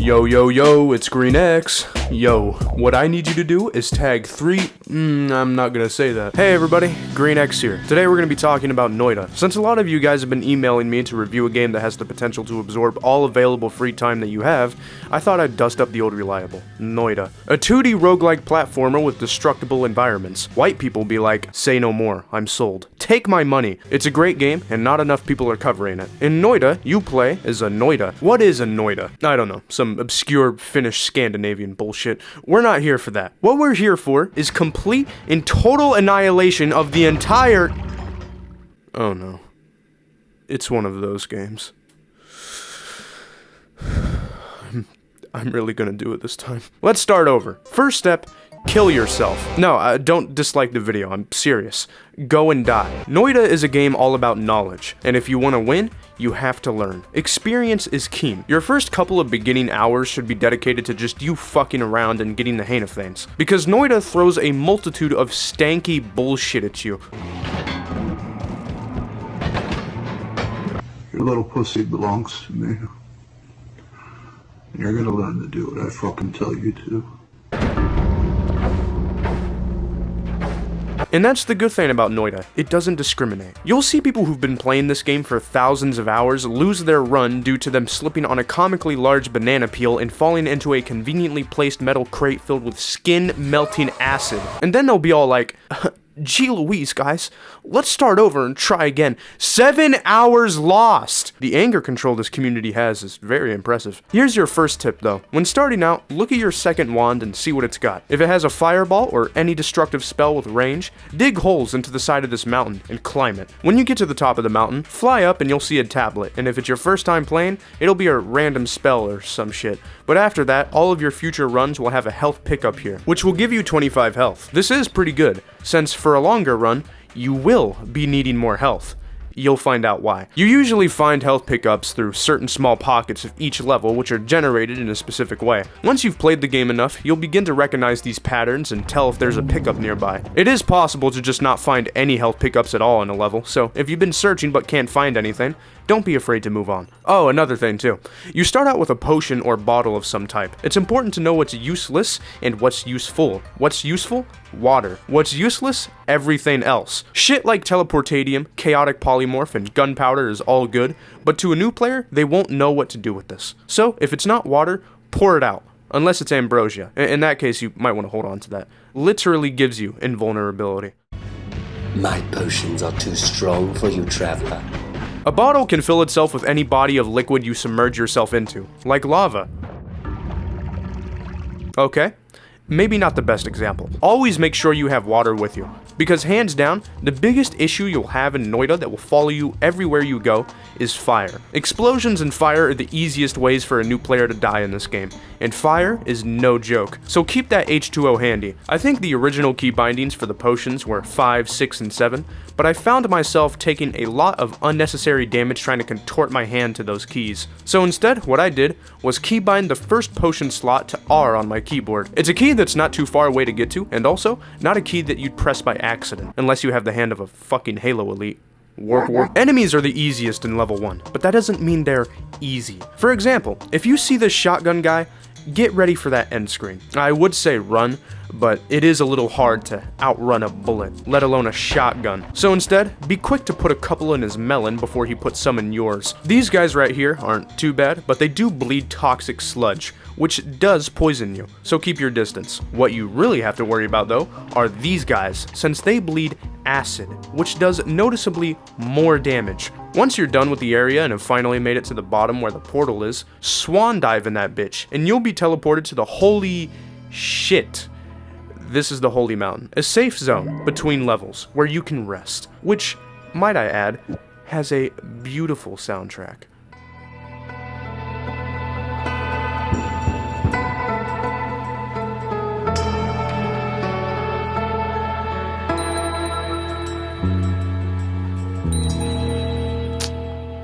Yo, yo, yo, it's Green X. Yo, what I need you to do is tag I'm not gonna say that. Hey everybody, Green X here. Today we're gonna be talking about Noita. Since a lot of you guys have been emailing me to review a game that has the potential to absorb all available free time that you have, I thought I'd dust up the old reliable, Noita. A 2D roguelike platformer with destructible environments. White people be like, say no more, I'm sold. Take my money. It's a great game, and not enough people are covering it. In Noita, you play as a Noita. What is a Noita? I don't know, some obscure Finnish Scandinavian bullshit. We're not here for that. What we're here for is complete and total annihilation of the entire... Oh no. It's one of those games. I'm really gonna do it this time. Let's start over. First step, kill yourself. No, don't dislike the video, I'm serious. Go and die. Noita is a game all about knowledge, and if you want to win, you have to learn. Experience is key. Your first couple of beginning hours should be dedicated to just you fucking around and getting the hang of things, because Noita throws a multitude of stanky bullshit at you. Your little pussy belongs to me. You're gonna learn to do what I fucking tell you to. And that's the good thing about Noita, it doesn't discriminate. You'll see people who've been playing this game for thousands of hours lose their run due to them slipping on a comically large banana peel and falling into a conveniently placed metal crate filled with skin-melting acid. And then they'll be all like, gee Louise, guys, let's start over and try again. 7 hours lost! The anger control this community has is very impressive. Here's your first tip though. When starting out, look at your second wand and see what it's got. If it has a fireball or any destructive spell with range, dig holes into the side of this mountain and climb it. When you get to the top of the mountain, fly up and you'll see a tablet, and if it's your first time playing, it'll be a random spell or some shit. But after that, all of your future runs will have a health pickup here, which will give you 25 health. This is pretty good, since for a longer run, you will be needing more health. You'll find out why. You usually find health pickups through certain small pockets of each level, which are generated in a specific way. Once you've played the game enough, you'll begin to recognize these patterns and tell if there's a pickup nearby. It is possible to just not find any health pickups at all in a level, so if you've been searching but can't find anything, don't be afraid to move on. Oh, another thing too. You start out with a potion or bottle of some type. It's important to know what's useless and what's useful. What's useful? Water. What's useless? Everything else. Shit like teleportadium, chaotic polymorph, and gunpowder is all good, but to a new player, they won't know what to do with this. So, if it's not water, pour it out. Unless it's ambrosia. In that case, you might want to hold on to that. Literally gives you invulnerability. My potions are too strong for you, traveler. A bottle can fill itself with any body of liquid you submerge yourself into, like lava. Okay, maybe not the best example. Always make sure you have water with you, because hands down, the biggest issue you'll have in Noita that will follow you everywhere you go is fire. Explosions and fire are the easiest ways for a new player to die in this game, and fire is no joke, so keep that H2O handy. I think the original key bindings for the potions were 5, 6, and 7, but I found myself taking a lot of unnecessary damage trying to contort my hand to those keys. So instead, what I did was keybind the first potion slot to R on my keyboard. It's a key that's not too far away to get to, and also not a key that you'd press by accident, unless you have the hand of a fucking Halo elite. Warp. Enemies are the easiest in level 1, but that doesn't mean they're easy. For example, if you see this shotgun guy, get ready for that end screen. I would say run, but it is a little hard to outrun a bullet, let alone a shotgun. So instead, be quick to put a couple in his melon before he puts some in yours. These guys right here aren't too bad, but they do bleed toxic sludge, which does poison you, so keep your distance. What you really have to worry about though are these guys, since they bleed acid, which does noticeably more damage. Once you're done with the area and have finally made it to the bottom where the portal is, swan dive in that bitch, and you'll be teleported to the holy shit. This is the Holy Mountain, a safe zone between levels where you can rest, which, might I add, has a beautiful soundtrack.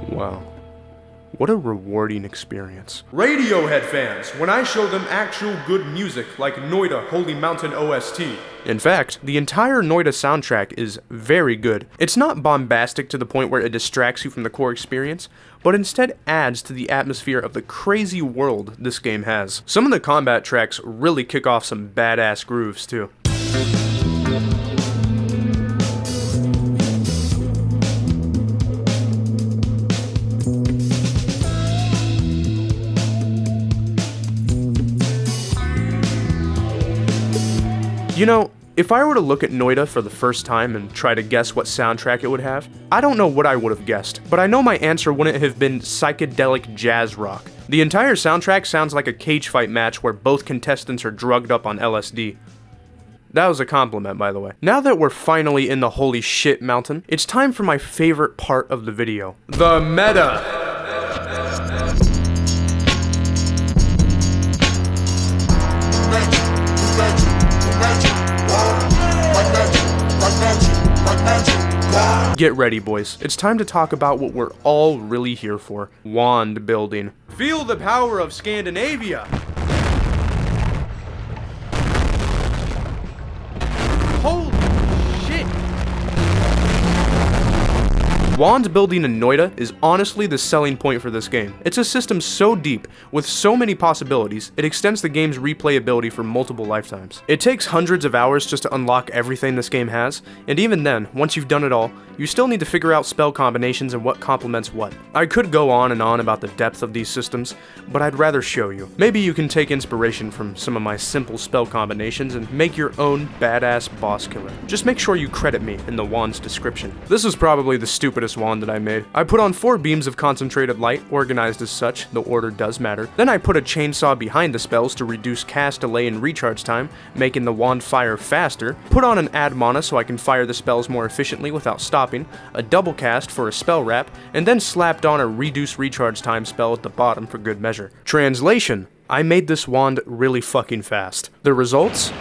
Wow. What a rewarding experience. Radiohead fans, when I show them actual good music like Noita Holy Mountain OST. In fact, the entire Noita soundtrack is very good. It's not bombastic to the point where it distracts you from the core experience, but instead adds to the atmosphere of the crazy world this game has. Some of the combat tracks really kick off some badass grooves too. You know, if I were to look at Noita for the first time and try to guess what soundtrack it would have, I don't know what I would have guessed, but I know my answer wouldn't have been psychedelic jazz rock. The entire soundtrack sounds like a cage fight match where both contestants are drugged up on LSD. That was a compliment, by the way. Now that we're finally in the holy shit mountain, it's time for my favorite part of the video. The meta! Get ready, boys. It's time to talk about what we're all really here for. Wand building. Feel the power of Scandinavia! Holy shit! Wand building in Noita is honestly the selling point for this game. It's a system so deep, with so many possibilities, it extends the game's replayability for multiple lifetimes. It takes hundreds of hours just to unlock everything this game has, and even then, once you've done it all, you still need to figure out spell combinations and what complements what. I could go on and on about the depth of these systems, but I'd rather show you. Maybe you can take inspiration from some of my simple spell combinations and make your own badass boss killer. Just make sure you credit me in the wand's description. This is probably the stupidest wand that I made. I put on 4 beams of concentrated light, organized as such, the order does matter. Then I put a chainsaw behind the spells to reduce cast delay and recharge time, making the wand fire faster. Put on an add mana so I can fire the spells more efficiently without stopping, a double cast for a spell wrap, and then slapped on a reduce recharge time spell at the bottom for good measure. Translation: I made this wand really fucking fast. The results?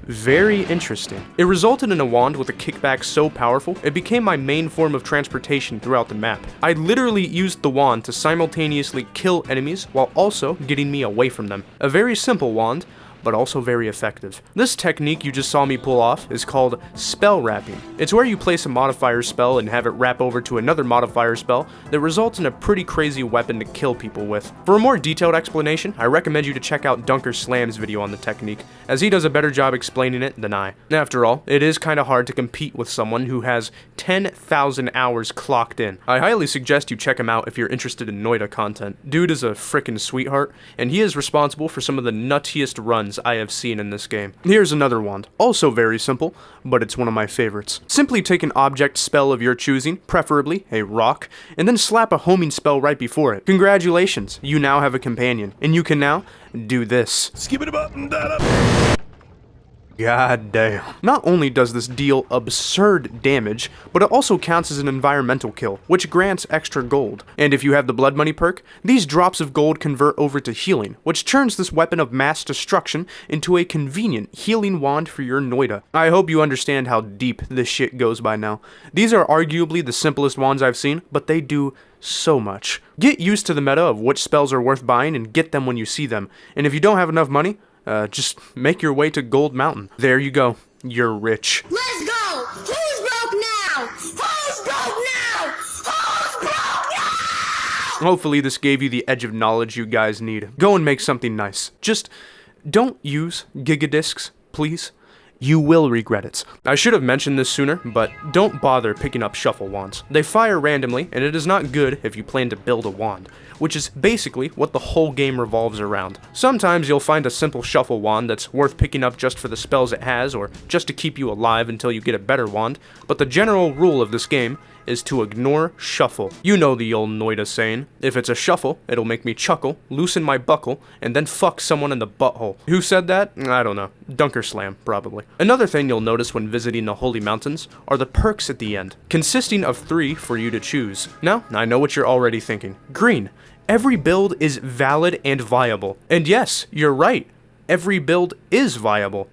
Very interesting. It resulted in a wand with a kickback so powerful, it became my main form of transportation throughout the map. I literally used the wand to simultaneously kill enemies while also getting me away from them. A very simple wand, but also very effective. This technique you just saw me pull off is called spell wrapping. It's where you place a modifier spell and have it wrap over to another modifier spell that results in a pretty crazy weapon to kill people with. For a more detailed explanation, I recommend you to check out Dunker Slam's video on the technique, as he does a better job explaining it than I. After all, it is kinda hard to compete with someone who has 10,000 hours clocked in. I highly suggest you check him out if you're interested in Noita content. Dude is a frickin' sweetheart, and he is responsible for some of the nuttiest runs I have seen in this game. Here's another wand, also very simple, but it's one of my favorites. Simply take an object spell of your choosing, preferably a rock, and then slap a homing spell right before it. Congratulations, you now have a companion, and you can now do this. Skip it up and that up. God damn. Not only does this deal absurd damage, but it also counts as an environmental kill, which grants extra gold. And if you have the blood money perk, these drops of gold convert over to healing, which turns this weapon of mass destruction into a convenient healing wand for your Noita. I hope you understand how deep this shit goes by now. These are arguably the simplest wands I've seen, but they do so much. Get used to the meta of which spells are worth buying and get them when you see them. And if you don't have enough money, just make your way to Gold Mountain. There you go. You're rich. Let's go! Who's broke now? Who's broke now? Who's broke now? Hopefully this gave you the edge of knowledge you guys need. Go and make something nice. Just don't use gigadiscs, please. You will regret it. I should have mentioned this sooner, but don't bother picking up shuffle wands. They fire randomly, and it is not good if you plan to build a wand, which is basically what the whole game revolves around. Sometimes you'll find a simple shuffle wand that's worth picking up just for the spells it has, or just to keep you alive until you get a better wand, but the general rule of this game is to ignore shuffle. You know the old Noita saying, if it's a shuffle, it'll make me chuckle, loosen my buckle, and then fuck someone in the butthole. Who said that? I don't know. Dunker Slam, probably. Another thing you'll notice when visiting the Holy Mountains are the perks at the end, consisting of 3 for you to choose. Now, I know what you're already thinking. Green. Every build is valid and viable. And yes, you're right. Every build is viable.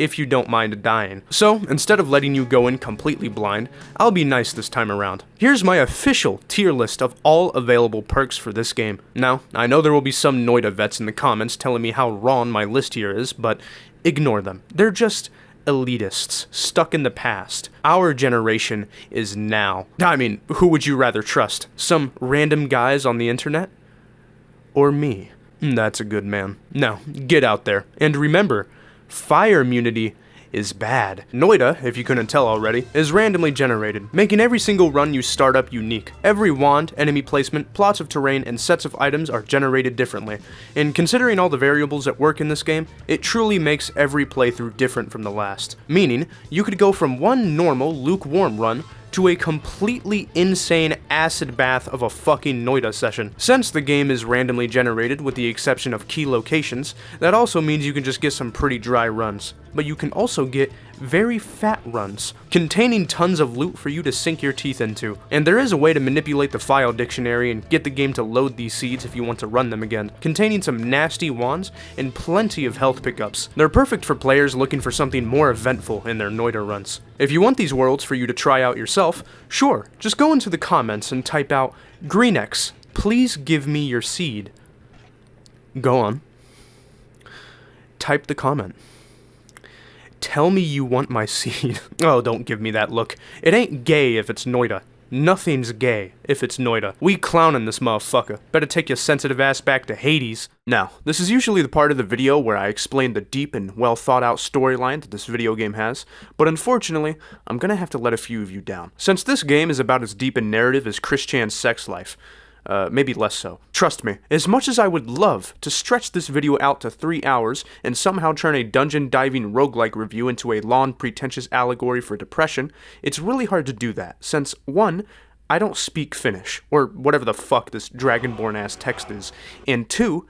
if you don't mind dying. So, instead of letting you go in completely blind, I'll be nice this time around. Here's my official tier list of all available perks for this game. Now, I know there will be some Noita vets in the comments telling me how wrong my list here is, but ignore them. They're just elitists, stuck in the past. Our generation is now. I mean, who would you rather trust? Some random guys on the internet? Or me? That's a good man. Now, get out there. And remember, fire immunity is bad. Noita, if you couldn't tell already, is randomly generated, making every single run you start up unique. Every wand, enemy placement, plots of terrain, and sets of items are generated differently. And considering all the variables at work in this game, it truly makes every playthrough different from the last. Meaning, you could go from one normal, lukewarm run to a completely insane acid bath of a fucking Noita session. Since the game is randomly generated with the exception of key locations, that also means you can just get some pretty dry runs. But you can also get very fat runs, containing tons of loot for you to sink your teeth into. And there is a way to manipulate the file dictionary and get the game to load these seeds if you want to run them again, containing some nasty wands and plenty of health pickups. They're perfect for players looking for something more eventful in their Noita runs. If you want these worlds for you to try out yourself, sure, just go into the comments and type out, "Greenx, please give me your seed." Go on. Type the comment. Tell me you want my seed. Oh, don't give me that look. It ain't gay if it's Noita. Nothing's gay if it's Noita. We clownin' this motherfucker. Better take your sensitive ass back to Hades. Now, this is usually the part of the video where I explain the deep and well thought out storyline that this video game has, but unfortunately, I'm gonna have to let a few of you down. Since this game is about as deep in narrative as Chris Chan's sex life, maybe less so. Trust me, as much as I would love to stretch this video out to 3 hours and somehow turn a dungeon diving roguelike review into a long pretentious allegory for depression, it's really hard to do that, since 1, I don't speak Finnish, or whatever the fuck this Dragonborn ass text is, and 2,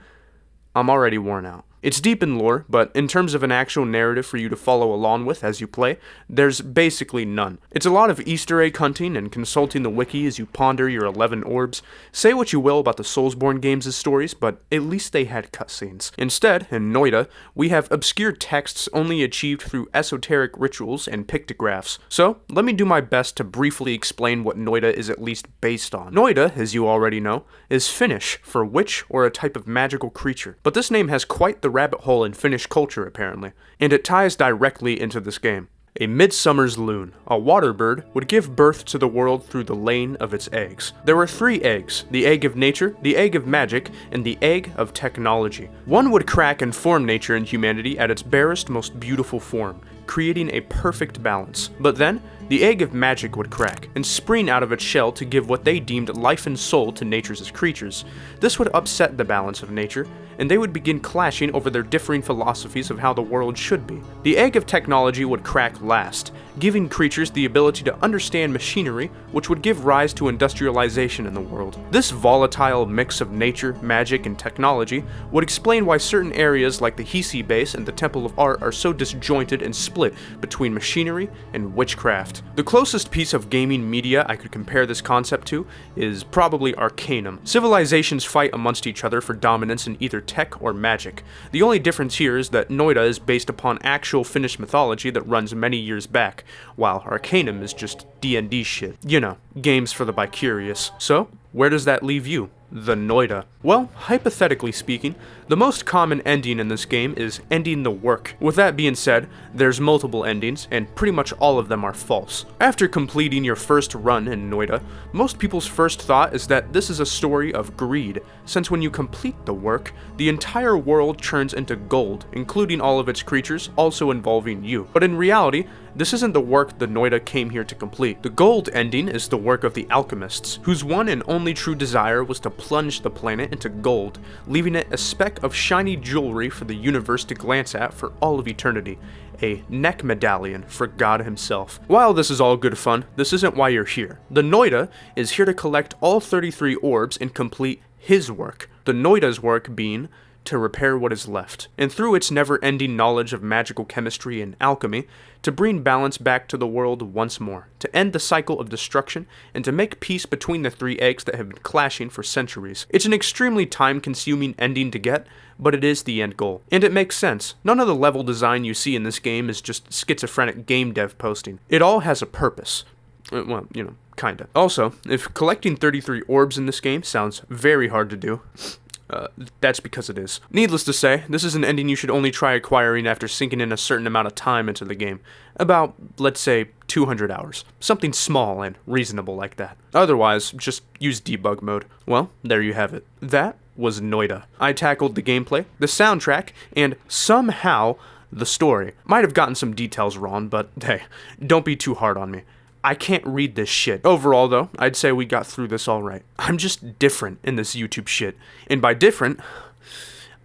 I'm already worn out. It's deep in lore, but in terms of an actual narrative for you to follow along with as you play, there's basically none. It's a lot of Easter egg hunting and consulting the wiki as you ponder your 11 orbs. Say what you will about the Soulsborne games' stories, but at least they had cutscenes. Instead, in Noita, we have obscure texts only achieved through esoteric rituals and pictographs. So, let me do my best to briefly explain what Noita is at least based on. Noita, as you already know, is Finnish for witch or a type of magical creature, but this name has quite the rabbit hole in Finnish culture apparently, and it ties directly into this game. A midsummer's loon, a water bird, would give birth to the world through the laying of its eggs. There were 3 eggs, the egg of nature, the egg of magic, and the egg of technology. One would crack and form nature and humanity at its barest, most beautiful form, creating a perfect balance. But then, the egg of magic would crack, and spring out of its shell to give what they deemed life and soul to nature's creatures. This would upset the balance of nature, and they would begin clashing over their differing philosophies of how the world should be. The egg of technology would crack last, giving creatures the ability to understand machinery, which would give rise to industrialization in the world. This volatile mix of nature, magic, and technology would explain why certain areas like the Hisi base and the Temple of Art are so disjointed and split between machinery and witchcraft. The closest piece of gaming media I could compare this concept to is probably Arcanum. Civilizations fight amongst each other for dominance in either tech or magic. The only difference here is that Noita is based upon actual Finnish mythology that runs many years back, while Arcanum is just D&D shit. You know, games for the bi-curious. So, where does that leave you? The Noita. Well, hypothetically speaking, the most common ending in this game is ending the work. With that being said, there's multiple endings, and pretty much all of them are false. After completing your first run in Noita, most people's first thought is that this is a story of greed, since when you complete the work, the entire world turns into gold, including all of its creatures, also involving you. But in reality, this isn't the work the Noita came here to complete. The gold ending is the work of the alchemists, whose one and only true desire was to plunge the planet into gold, leaving it a speck of shiny jewelry for the universe to glance at for all of eternity. A neck medallion for God himself. While this is all good fun, this isn't why you're here. The Noita is here to collect all 33 orbs and complete his work. The Noita's work being to repair what is left, and through its never-ending knowledge of magical chemistry and alchemy, to bring balance back to the world once more, to end the cycle of destruction, and to make peace between the three eggs that have been clashing for centuries. It's an extremely time-consuming ending to get, but it is the end goal. And it makes sense. None of the level design you see in this game is just schizophrenic game dev posting. It all has a purpose. Well, you know, kinda. Also, if collecting 33 orbs in this game sounds very hard to do, that's because it is. Needless to say, this is an ending you should only try acquiring after sinking in a certain amount of time into the game. About, let's say, 200 hours. Something small and reasonable like that. Otherwise, just use debug mode. Well, there you have it. That was Noita. I tackled the gameplay, the soundtrack, and somehow the story. Might have gotten some details wrong, but hey, don't be too hard on me. I can't read this shit. Overall, though, I'd say we got through this alright. I'm just different in this YouTube shit. And by different,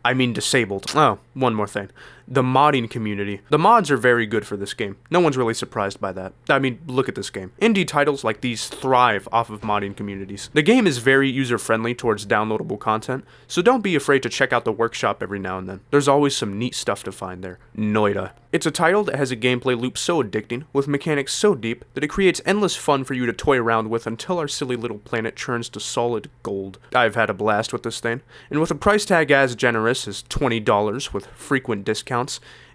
I mean disabled. Oh, one more thing. The modding community. The mods are very good for this game. No one's really surprised by that. I mean, look at this game. Indie titles like these thrive off of modding communities. The game is very user-friendly towards downloadable content, so don't be afraid to check out the workshop every now and then. There's always some neat stuff to find there. Noita. It's a title that has a gameplay loop so addicting, with mechanics so deep, that it creates endless fun for you to toy around with until our silly little planet churns to solid gold. I've had a blast with this thing, and with a price tag as generous as $20 with frequent discounts,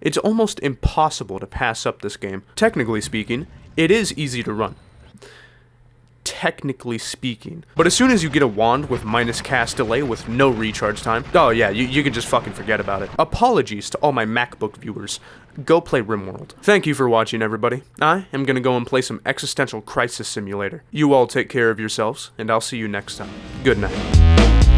it's almost impossible to pass up this game. Technically speaking, it is easy to run. Technically speaking. But as soon as you get a wand with minus cast delay with no recharge time, oh yeah, you can just fucking forget about it. Apologies to all my MacBook viewers. Go play RimWorld. Thank you for watching, everybody. I am gonna go and play some Existential Crisis Simulator. You all take care of yourselves, and I'll see you next time. Good night.